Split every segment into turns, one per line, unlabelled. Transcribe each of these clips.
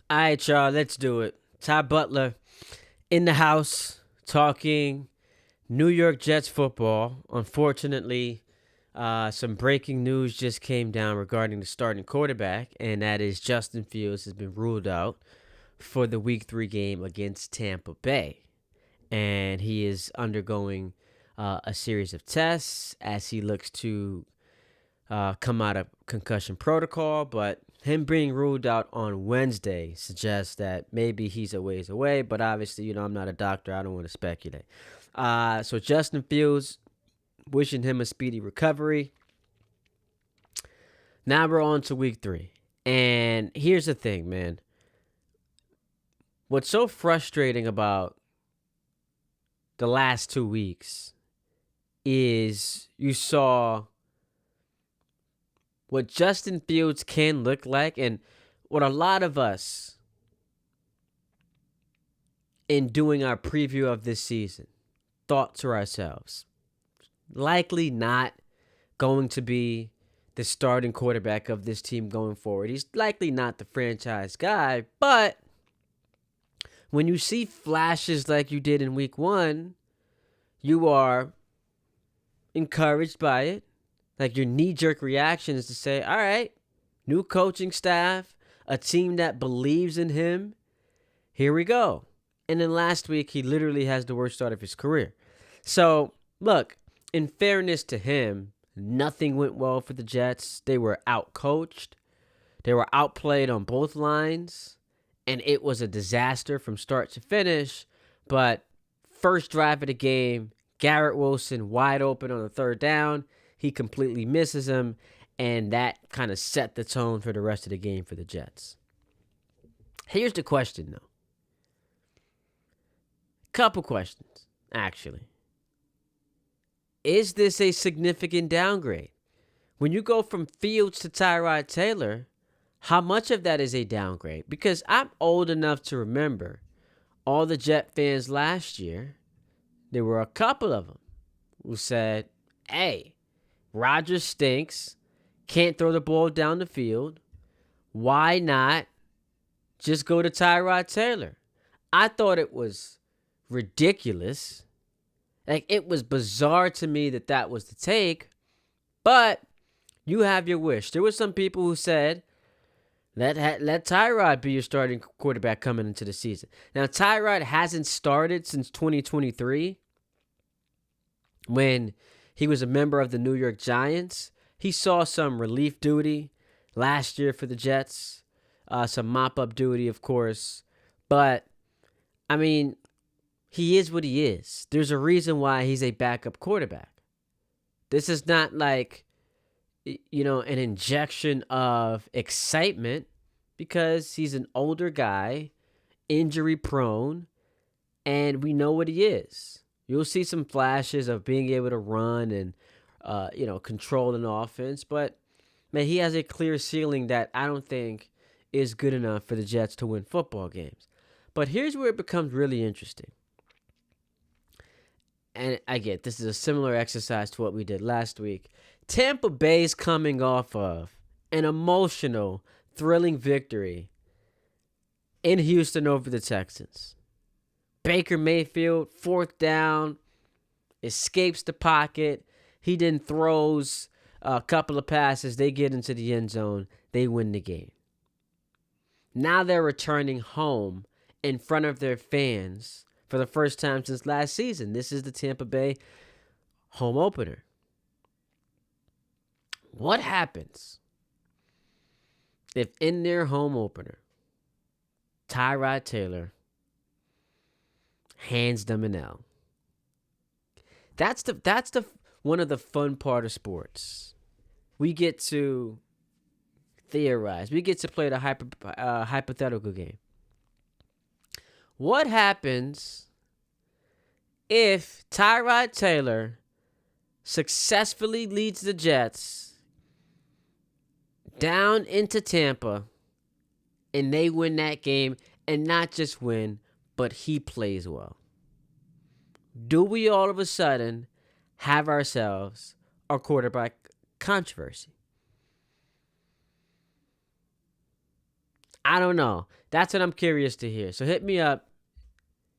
All right, y'all, let's do it. Ty Butler in the house talking New York Jets football. Unfortunately, some breaking news just came down regarding the starting quarterback, and that is Justin Fields has been ruled out for the Week 3 game against Tampa Bay. And he is undergoing a series of tests as he looks to come out of concussion protocol, but him being ruled out on Wednesday suggests that maybe he's a ways away, but obviously, I'm not a doctor. I don't want to speculate. So Justin Fields, wishing him a speedy recovery. Now we're on to week 3. And here's the thing, man. What's so frustrating about the last 2 weeks is you saw what Justin Fields can look like, and what a lot of us in doing our preview of this season thought to ourselves, likely not going to be the starting quarterback of this team going forward. He's likely not the franchise guy, but when you see flashes like you did in week 1, you are encouraged by it. Like, your knee-jerk reaction is to say, all right, new coaching staff, a team that believes in him, here we go. And then last week, he literally has the worst start of his career. So, look, in fairness to him, nothing went well for the Jets. They were outcoached. They were outplayed on both lines. And it was a disaster from start to finish. But first drive of the game, Garrett Wilson wide open on the third down. He completely misses him, and that kind of set the tone for the rest of the game for the Jets. Here's the question, though. Couple questions, actually. Is this a significant downgrade? When you go from Fields to Tyrod Taylor, how much of that is a downgrade? Because I'm old enough to remember all the Jet fans last year, there were a couple of them who said, hey, Rodgers stinks, can't throw the ball down the field. Why not just go to Tyrod Taylor? I thought it was ridiculous. Like, it was bizarre to me that was the take, but you have your wish. There were some people who said, let Tyrod be your starting quarterback coming into the season. Now, Tyrod hasn't started since 2023 when he was a member of the New York Giants. He saw some relief duty last year for the Jets, some mop-up duty, of course. But, I mean, he is what he is. There's a reason why he's a backup quarterback. This is not like, an injection of excitement, because he's an older guy, injury-prone, and we know what he is. You'll see some flashes of being able to run and, control an offense. But, man, he has a clear ceiling that I don't think is good enough for the Jets to win football games. But here's where it becomes really interesting. And I get this is a similar exercise to what we did last week. Tampa Bay's coming off of an emotional, thrilling victory in Houston over the Texans. Baker Mayfield, 4th down, escapes the pocket. He then throws a couple of passes. They get into the end zone. They win the game. Now they're returning home in front of their fans for the first time since last season. This is the Tampa Bay home opener. What happens if in their home opener, Tyrod Taylor hands them an L? That's the one of the fun part of sports. We get to theorize. We get to play the hypothetical game. What happens if Tyrod Taylor successfully leads the Jets down into Tampa and they win that game, and not just win, but he plays well? Do we all of a sudden have ourselves a quarterback controversy? I don't know. That's what I'm curious to hear. So hit me up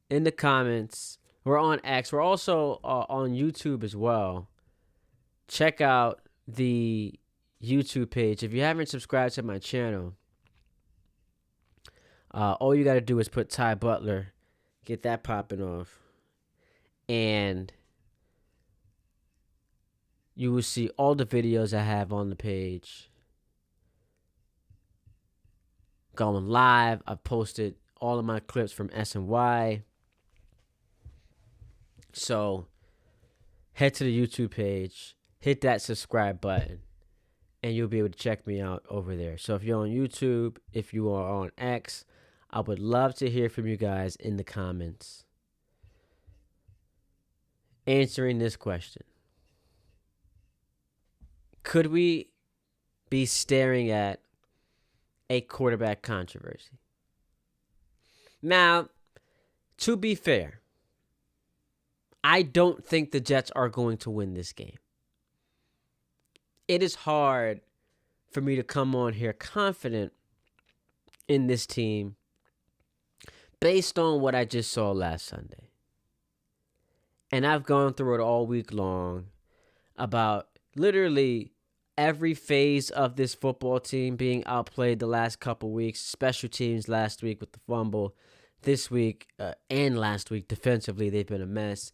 in the comments. We're on X. We're also on YouTube as well. Check out the YouTube page. If you haven't subscribed to my channel, all you got to do is put Ty Butler, get that popping off, and you will see all the videos I have on the page going live. I've posted all of my clips from SNY. So head to the YouTube page, hit that subscribe button, and you'll be able to check me out over there. So if you're on YouTube, if you are on X, I would love to hear from you guys in the comments answering this question. Could we be staring at a quarterback controversy? Now, to be fair, I don't think the Jets are going to win this game. It is hard for me to come on here confident in this team based on what I just saw last Sunday. And I've gone through it all week long about literally every phase of this football team being outplayed the last couple weeks. Special teams last week with the fumble. This week and last week defensively, they've been a mess.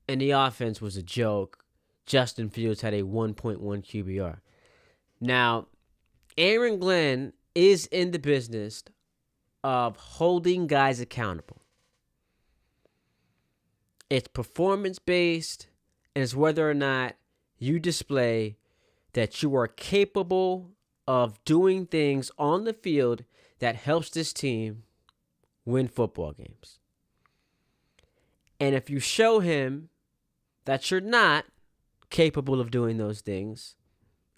And the offense was a joke. Justin Fields had a 1.1 QBR. Now, Aaron Glenn is in the business of holding guys accountable. It's performance-based, and it's whether or not you display that you are capable of doing things on the field that helps this team win football games. And if you show him that you're not capable of doing those things,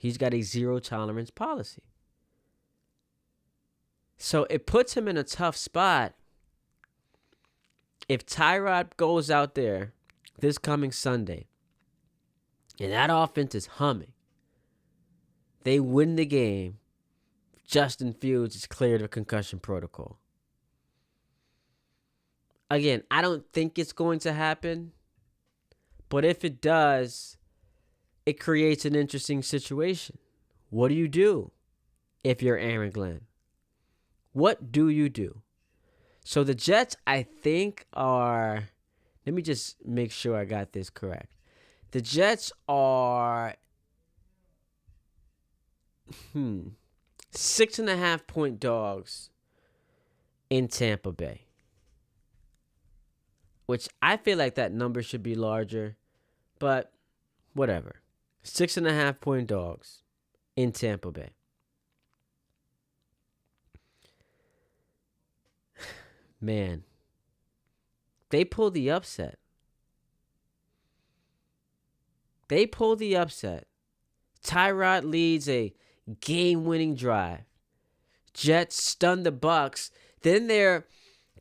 he's got a zero-tolerance policy. So it puts him in a tough spot if Tyrod goes out there this coming Sunday and that offense is humming. They win the game. Justin Fields is cleared of concussion protocol. Again, I don't think it's going to happen, but if it does, it creates an interesting situation. What do you do if you're Aaron Glenn? What do you do? So the Jets, I think, are... Let me just make sure I got this correct. The Jets are 6.5 point dogs in Tampa Bay, which I feel like that number should be larger, but whatever. 6.5 point dogs in Tampa Bay. Man, they pulled the upset. Tyrod leads a game-winning drive. Jets stun the Bucs. Then they're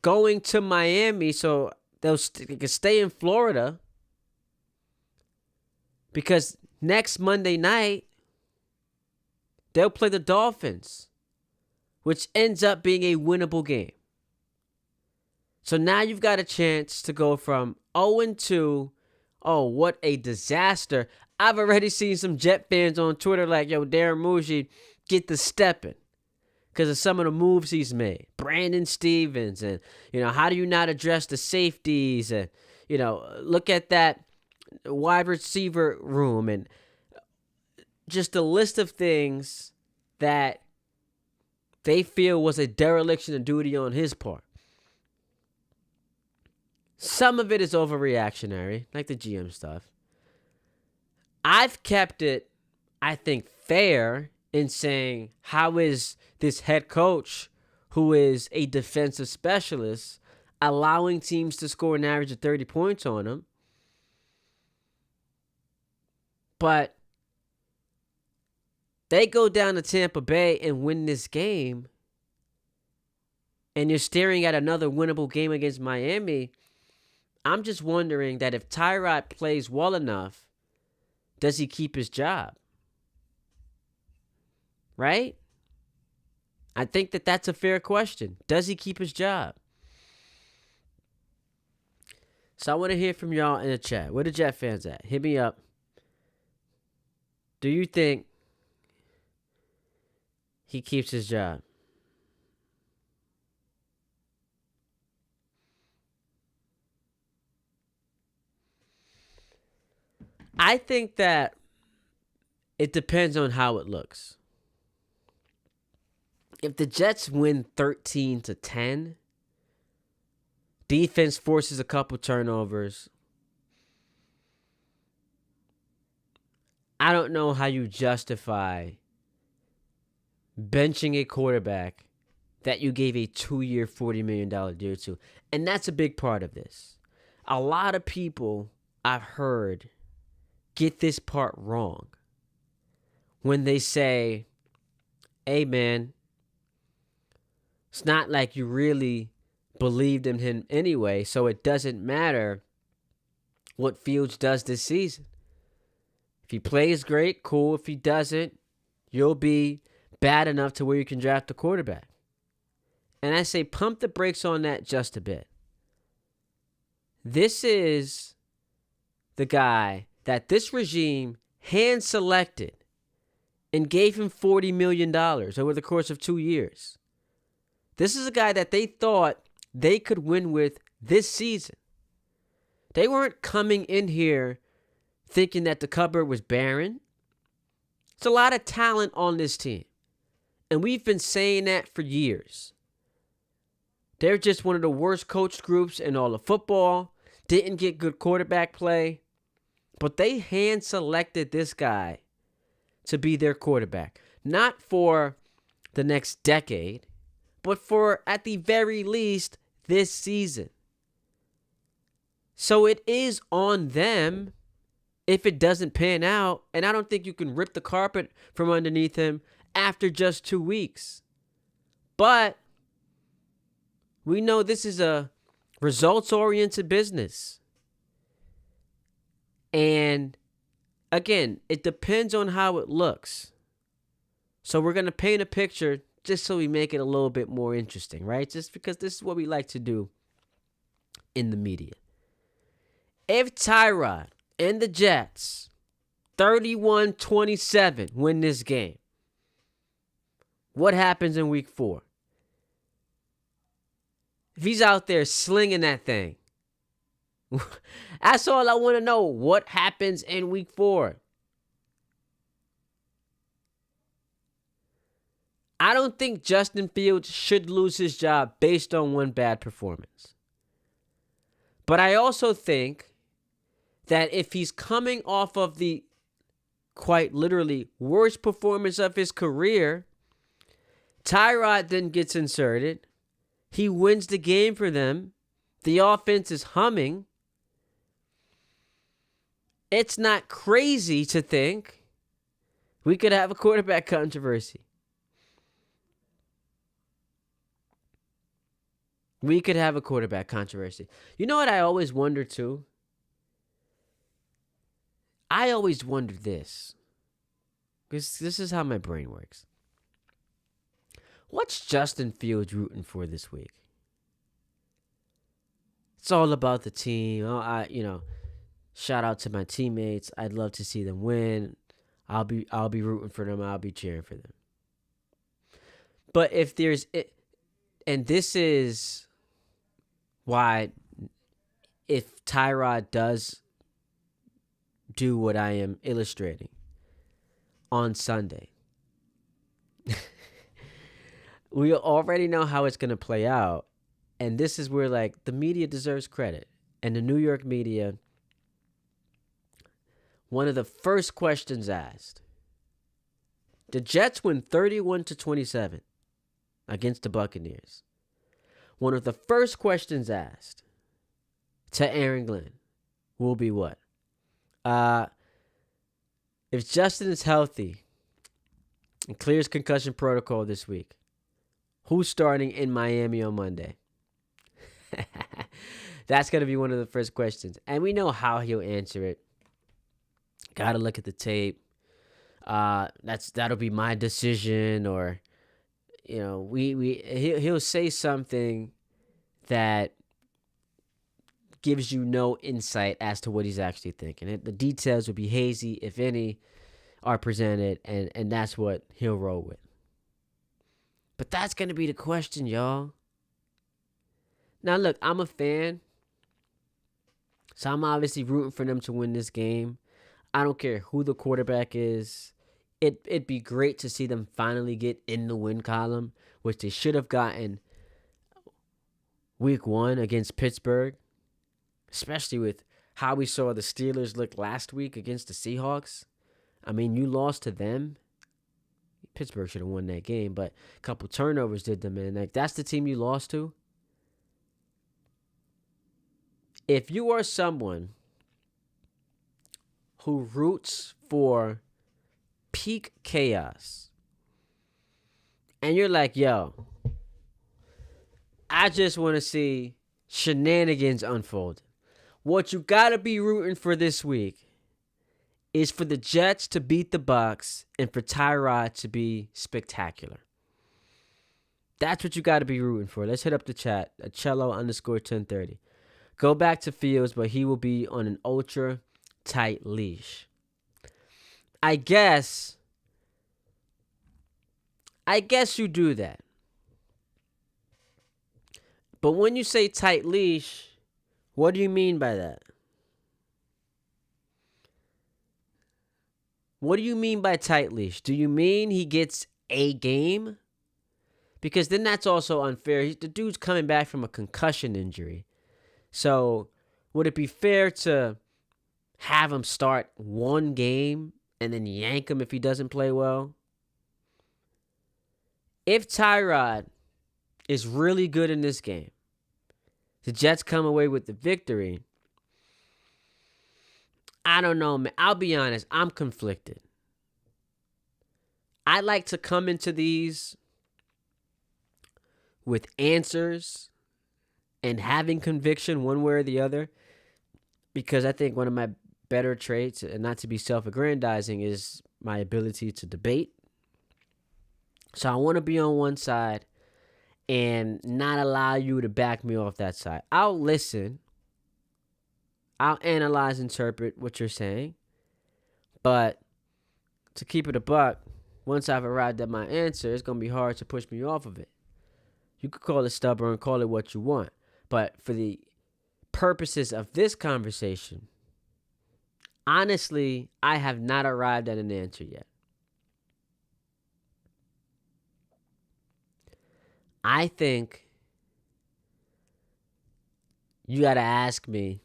going to Miami, so they can stay in Florida. Because next Monday night, they'll play the Dolphins, which ends up being a winnable game. So now you've got a chance to go from 0-2. Oh, what a disaster. I've already seen some Jet fans on Twitter like, yo, Darren Muji, get the stepping because of some of the moves he's made. Brandon Stevens, and, how do you not address the safeties? And, look at that wide receiver room and just a list of things that they feel was a dereliction of duty on his part. Some of it is overreactionary, like the GM stuff. I've kept it, I think, fair in saying, how is this head coach, who is a defensive specialist, allowing teams to score an average of 30 points on him? But they go down to Tampa Bay and win this game, and you're staring at another winnable game against Miami. I'm just wondering that if Tyrod plays well enough, does he keep his job? Right? I think that that's a fair question. Does he keep his job? So I want to hear from y'all in the chat. Where the Jet fans at? Hit me up. Do you think he keeps his job? I think that it depends on how it looks. If the Jets win 13-10, defense forces a couple turnovers, I don't know how you justify benching a quarterback that you gave a 2-year, $40 million deal to. And that's a big part of this. A lot of people I've heard get this part wrong when they say, hey, man, it's not like you really believed in him anyway, so it doesn't matter what Fields does this season. If he plays great, cool. If he doesn't, you'll be bad enough to where you can draft a quarterback. And I say pump the brakes on that just a bit. This is the guy that this regime hand-selected and gave him $40 million over the course of 2 years. This is a guy that they thought they could win with this season. They weren't coming in here thinking that the cupboard was barren. It's a lot of talent on this team. And we've been saying that for years. They're just one of the worst coached groups in all of football. Didn't get good quarterback play. But they hand-selected this guy to be their quarterback. Not for the next decade, but for, at the very least, this season. So it is on them if it doesn't pan out, and I don't think you can rip the carpet from underneath him after just 2 weeks. But we know this is a results-oriented business. And again, it depends on how it looks. So we're going to paint a picture just so we make it a little bit more interesting, right? Just because this is what we like to do in the media. If Tyrod and the Jets 31-27 win this game, what happens in week 4? If he's out there slinging that thing, that's all I want to know. What happens in week 4? I don't think Justin Fields should lose his job based on one bad performance. But I also think that if he's coming off of the quite literally worst performance of his career, Tyrod then gets inserted. He wins the game for them. The offense is humming. It's not crazy to think we could have a quarterback controversy. We could have a quarterback controversy. You know what I always wonder too? I always wondered this. Because this is how my brain works. What's Justin Fields rooting for this week? It's all about the team. Shout out to my teammates. I'd love to see them win. I'll be rooting for them. I'll be cheering for them. But if there's it, and this is why, if Tyrod does do what I am illustrating on Sunday, we already know how it's going to play out. And this is where, the media deserves credit. And the New York media, one of the first questions asked, the Jets win 31-27 against the Buccaneers. One of the first questions asked to Aaron Glenn will be what? If Justin is healthy and clears concussion protocol this week, who's starting in Miami on Monday? That's going to be one of the first questions. And we know how he'll answer it. Got to look at the tape. That'll be my decision, or, he'll say something that gives you no insight as to what he's actually thinking. The details will be hazy, if any, are presented, and that's what he'll roll with. But that's going to be the question, y'all. Now, look, I'm a fan, so I'm obviously rooting for them to win this game. I don't care who the quarterback is. It'd be great to see them finally get in the win column, which they should have gotten week 1 against Pittsburgh, especially with how we saw the Steelers look last week against the Seahawks. I mean, you lost to them. Pittsburgh should have won that game, but a couple turnovers did them in. Like, that's the team you lost to. If you are someone who roots for peak chaos, and you're like, yo, I just want to see shenanigans unfold, what you got to be rooting for this week is for the Jets to beat the Bucs and for Tyrod to be spectacular. That's what you got to be rooting for. Let's hit up the chat at cello_1030. Go back to Fields, but he will be on an ultra tight leash. I guess you do that. But when you say tight leash, what do you mean by that? What do you mean by tight leash? Do you mean he gets a game? Because then that's also unfair. The dude's coming back from a concussion injury. So would it be fair to have him start one game and then yank him if he doesn't play well? If Tyrod is really good in this game, the Jets come away with the victory, I don't know, man. I'll be honest. I'm conflicted. I like to come into these with answers and having conviction one way or the other, because I think one of my better traits, and not to be self-aggrandizing, is my ability to debate. So I want to be on one side and not allow you to back me off that side. I'll listen. I'll analyze, interpret what you're saying. But to keep it a buck, once I've arrived at my answer, it's going to be hard to push me off of it. You could call it stubborn, call it what you want. But for the purposes of this conversation, honestly, I have not arrived at an answer yet. I think you got to ask me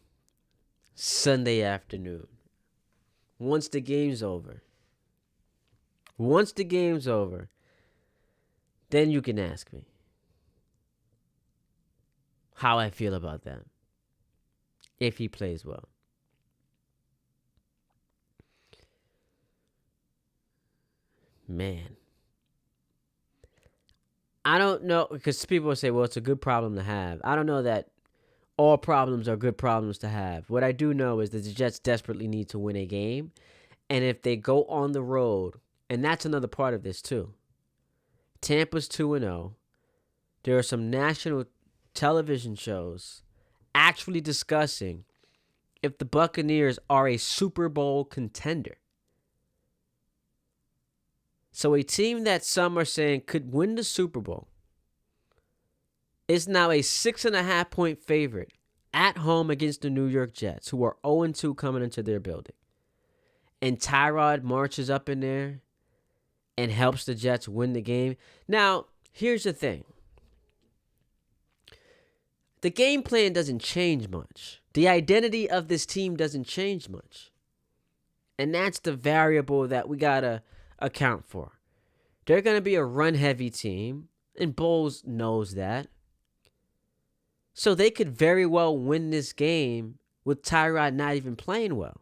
Sunday afternoon, once the game's over. Once the game's over, then you can ask me how I feel about that, if he plays well. Man, I don't know, because people say, well, it's a good problem to have. I don't know that all problems are good problems to have. What I do know is that the Jets desperately need to win a game. And if they go on the road, and that's another part of this too. Tampa's 2-0. There are some national television shows actually discussing if the Buccaneers are a Super Bowl contender. So a team that some are saying could win the Super Bowl is now a 6.5 point favorite at home against the New York Jets, who are 0-2 coming into their building. And Tyrod marches up in there and helps the Jets win the game. Now, here's the thing. The game plan doesn't change much. The identity of this team doesn't change much. And that's the variable that we got to account for. They're going to be a run-heavy team, and Bowles knows that. So they could very well win this game with Tyrod not even playing well.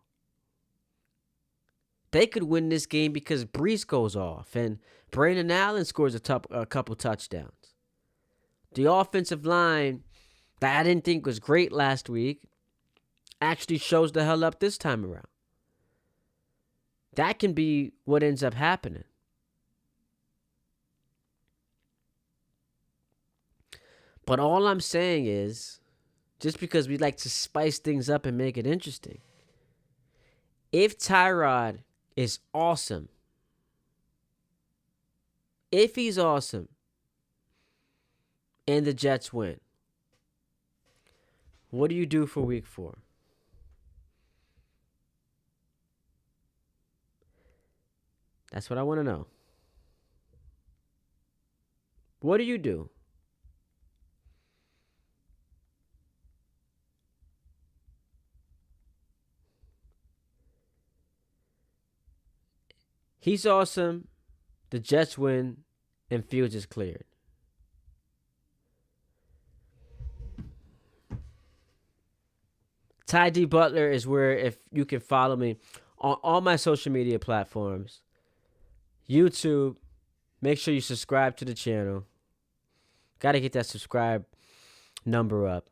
They could win this game because Brees goes off and Brandon Allen scores a couple touchdowns. The offensive line that I didn't think was great last week actually shows the hell up this time around. That can be what ends up happening. But all I'm saying is, just because we like to spice things up and make it interesting, if Tyrod is awesome, if he's awesome, and the Jets win, what do you do for week 4? That's what I want to know. What do you do? He's awesome. The Jets win, and Fields is cleared. Ty Butler is where, if you can follow me on all my social media platforms, YouTube, make sure you subscribe to the channel. Got to get that subscribe number up.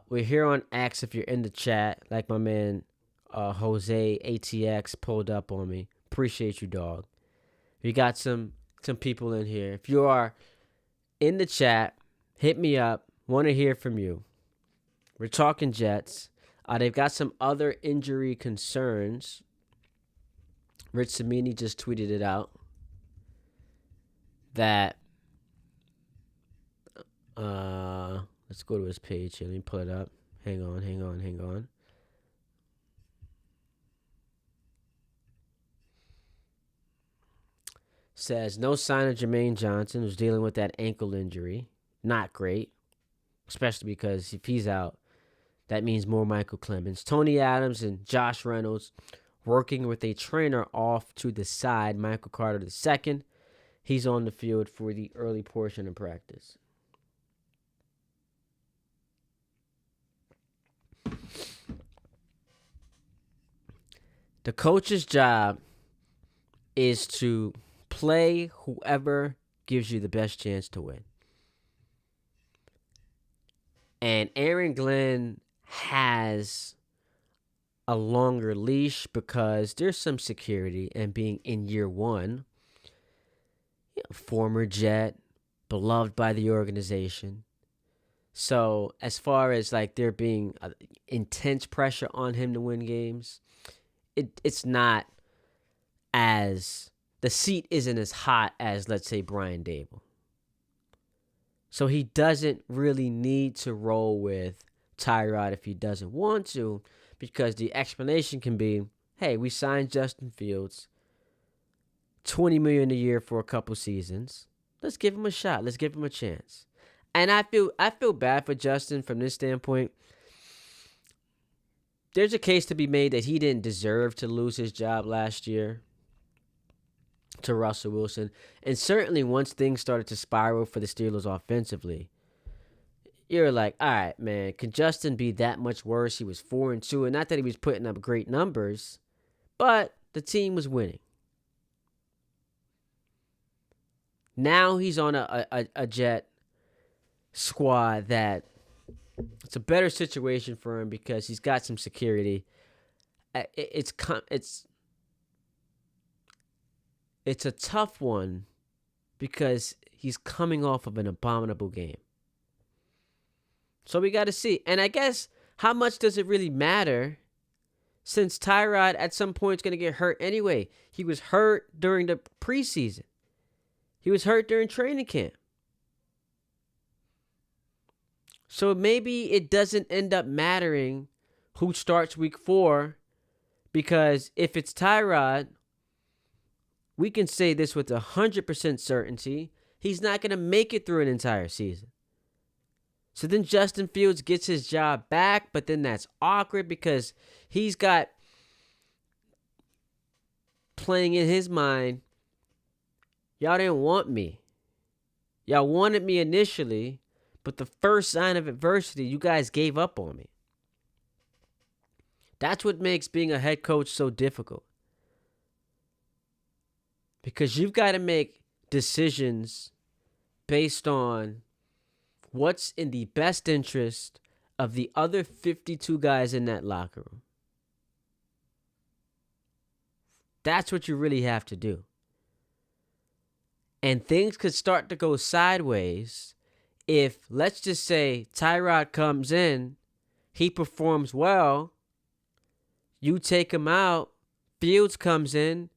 We're here on X if you're in the chat, like my man Jose ATX pulled up on me. Appreciate you, dog. We got some people in here. If you are in the chat, hit me up. Want to hear from you. We're talking Jets. They've got some other injury concerns. Rich Samini just tweeted it out that let's go to his page here. Let me pull it up. Hang on. Says no sign of Jermaine Johnson, who's dealing with that ankle injury. Not great, especially because if he's out, that means more Michael Clemens. Tony Adams and Josh Reynolds working with a trainer off to the side. Michael Carter II. He's on the field for the early portion of practice. The coach's job is to play whoever gives you the best chance to win. And Aaron Glenn has a longer leash because there's some security, and being in year 1, former Jet, beloved by the organization. So as far as like there being intense pressure on him to win games, it's not as, the seat isn't as hot as, let's say, Brian Dable. So he doesn't really need to roll with Tyrod if he doesn't want to, because the explanation can be, hey, we signed Justin Fields, $20 million a year for a couple seasons. Let's give him a shot. Let's give him a chance. And I feel bad for Justin from this standpoint. There's a case to be made that he didn't deserve to lose his job last year to Russell Wilson. And certainly once things started to spiral for the Steelers offensively, you're like, all right, man, can Justin be that much worse? He was 4-2, and not that he was putting up great numbers, but the team was winning. Now he's on a Jet squad that it's a better situation for him because he's got some security. It's a tough one because he's coming off of an abominable game. So we got to see. And I guess, how much does it really matter since Tyrod at some point is going to get hurt anyway? He was hurt during the preseason. He was hurt during training camp. So maybe it doesn't end up mattering who starts week 4, because if it's Tyrod, we can say this with 100% certainty, he's not going to make it through an entire season. So then Justin Fields gets his job back, but then that's awkward because he's got playing in his mind, y'all didn't want me. Y'all wanted me initially, but the first sign of adversity, you guys gave up on me. That's what makes being a head coach so difficult. Because you've got to make decisions based on what's in the best interest of the other 52 guys in that locker room. That's what you really have to do. And things could start to go sideways if, let's just say, Tyrod comes in, he performs well, you take him out, Fields comes in,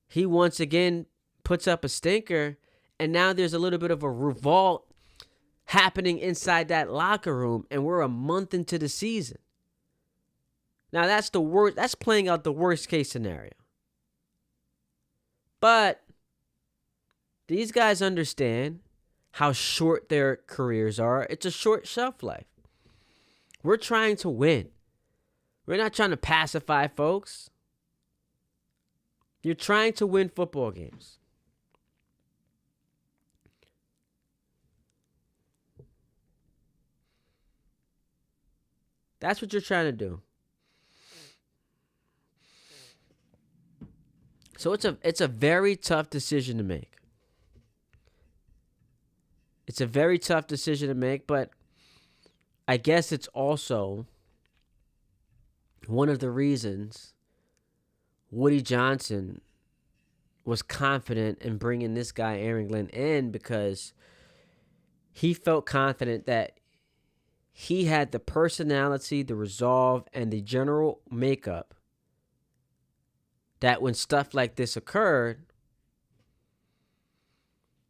he once again puts up a stinker, and now there's a little bit of a revolt happening inside that locker room, and we're a month into the season. Now that's the worst. That's playing out the worst case scenario. But these guys understand how short their careers are. It's a short shelf life. We're trying to win. We're not trying to pacify folks. You're trying to win football games. That's what you're trying to do. So it's a very tough decision to make. It's a very tough decision to make, but I guess it's also one of the reasons Woody Johnson was confident in bringing this guy Aaron Glenn in, because he felt confident that he had the personality, the resolve, and the general makeup that when stuff like this occurred,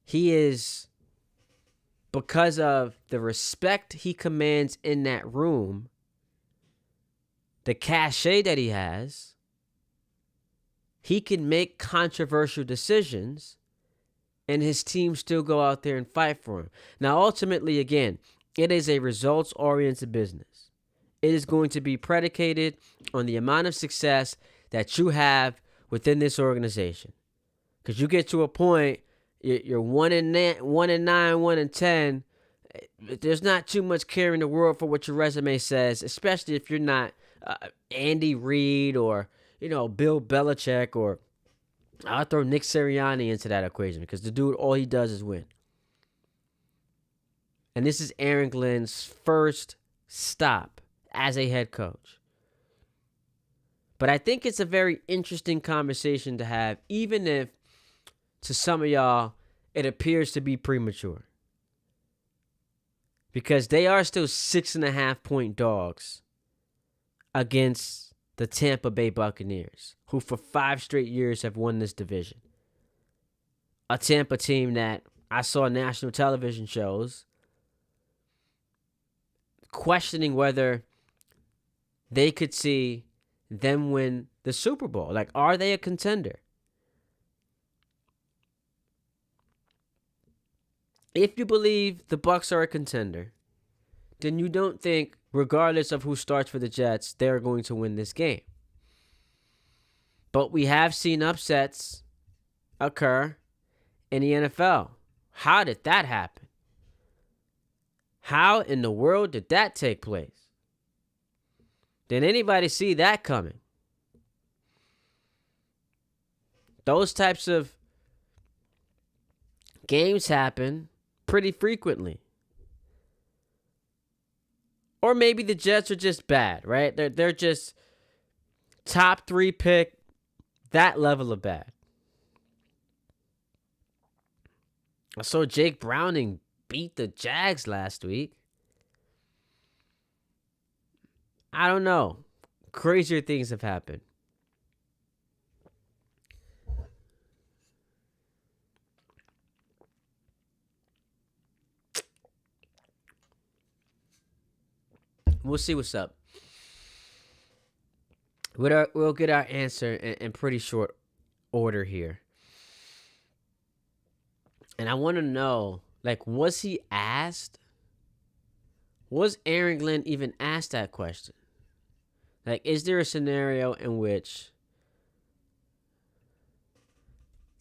he is, because of the respect he commands in that room, the cachet that he has, he can make controversial decisions and his team still go out there and fight for him. Now, ultimately, again, it is a results-oriented business. It is going to be predicated on the amount of success that you have within this organization. Because you get to a point, you're 1-9, 1-10. There's not too much care in the world for what your resume says, especially if you're not Andy Reid or Bill Belichick, or I'll throw Nick Sirianni into that equation, because the dude, all he does is win. And this is Aaron Glenn's first stop as a head coach. But I think it's a very interesting conversation to have, even if to some of y'all it appears to be premature. Because they are still 6.5-point dogs against the Tampa Bay Buccaneers, who for 5 straight years have won this division. A Tampa team that I saw national television shows questioning whether they could see them win the Super Bowl. Like, are they a contender? If you believe the Bucs are a contender, then you don't think, regardless of who starts for the Jets, they're going to win this game. But we have seen upsets occur in the NFL. How did that happen? How in the world did that take place? Did anybody see that coming? Those types of games happen pretty frequently. Or maybe the Jets are just bad, right? They're just top 3 pick, that level of bad. I saw Jake Browning beat the Jags last week. I don't know. Crazier things have happened. We'll see what's up. We'll get our answer in pretty short order here. And I want to know, was he asked? Was Aaron Glenn even asked that question? Is there a scenario in which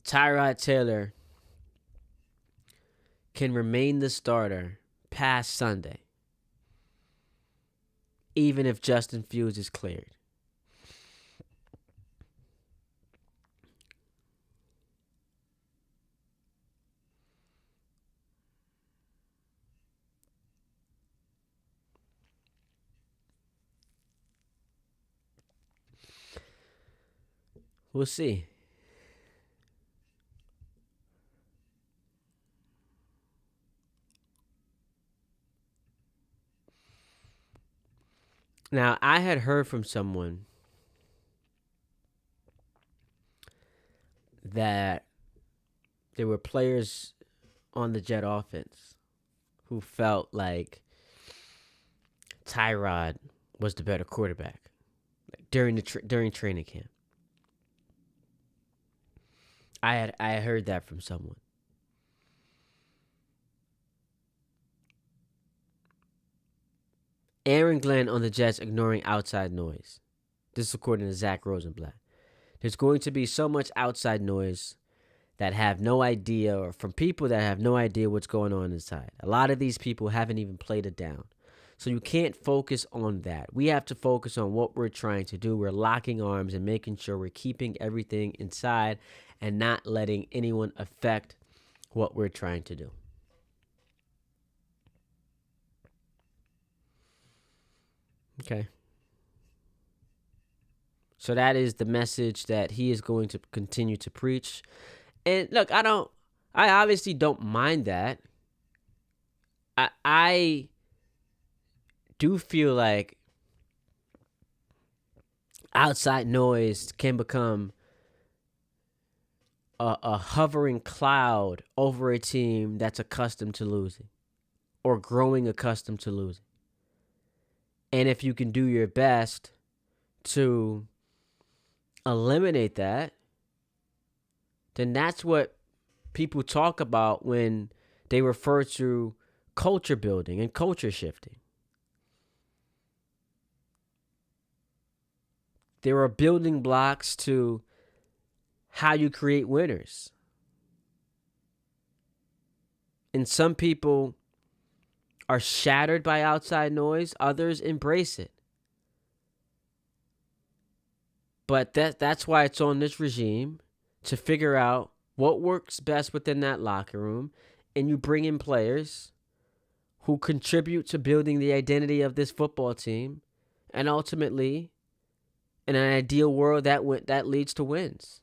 Tyrod Taylor can remain the starter past Sunday, even if Justin Fields is cleared? We'll see. Now, I had heard from someone that there were players on the Jet offense who felt like Tyrod was the better quarterback during training camp. I heard that from someone. Aaron Glenn on the Jets ignoring outside noise. This is according to Zach Rosenblatt. There's going to be so much outside noise that have no idea, or from people that have no idea what's going on inside. A lot of these people haven't even played it down. So you can't focus on that. We have to focus on what we're trying to do. We're locking arms and making sure we're keeping everything inside and not letting anyone affect what we're trying to do. Okay. So that is the message that he is going to continue to preach. And look, I obviously don't mind that. I do feel like outside noise can become a hovering cloud over a team that's accustomed to losing or growing accustomed to losing. And if you can do your best to eliminate that, then that's what people talk about when they refer to culture building and culture shifting. There are building blocks to how you create winners. And some people are shattered by outside noise, others embrace it. But that's why it's on this regime to figure out what works best within that locker room, and you bring in players who contribute to building the identity of this football team, and ultimately, in an ideal world, that leads to wins.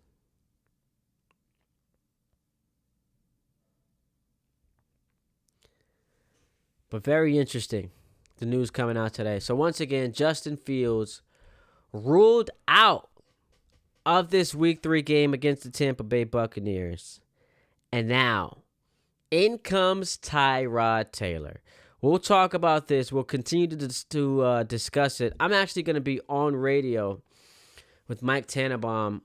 But very interesting, the news coming out today. So once again, Justin Fields ruled out of this Week 3 game against the Tampa Bay Buccaneers. And now, in comes Tyrod Taylor. We'll talk about this. We'll continue to discuss it. I'm actually going to be on radio with Mike Tannenbaum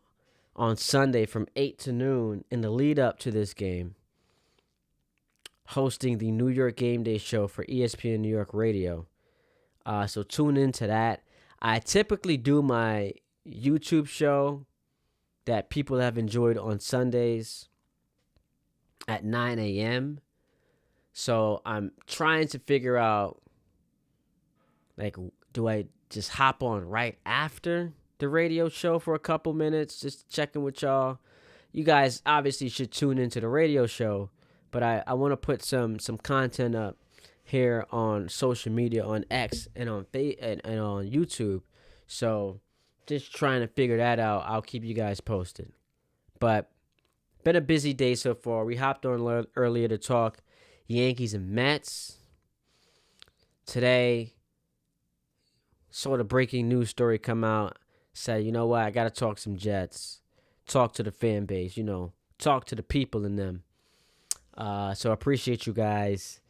on Sunday from 8 to noon in the lead up to this game, hosting the New York Game Day show for ESPN New York Radio. So tune into that. I typically do my YouTube show that people have enjoyed on Sundays at 9 a.m. So I'm trying to figure out, like, do I just hop on right after the radio show for a couple minutes, just checking with y'all? You guys obviously should tune into the radio show, but I want to put some content up here on social media, on X and on and on YouTube. So just trying to figure that out. I'll keep you guys posted. But been a busy day so far. We hopped on earlier to talk Yankees and Mets. Today, saw the breaking news story come out. Said, you know what, I got to talk some Jets. Talk to the fan base, talk to the people in them. So I appreciate you guys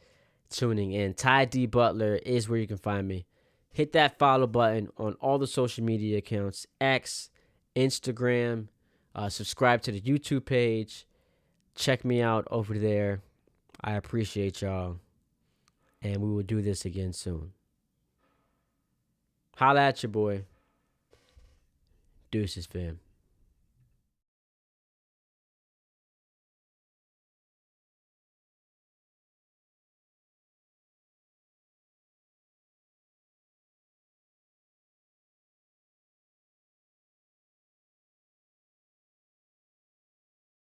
tuning in. Ty Butler is where you can find me. Hit that follow button on all the social media accounts, X, Instagram. Subscribe to the YouTube page. Check me out over there. I appreciate y'all. And we will do this again soon. Holla at your boy. Deuces, fam.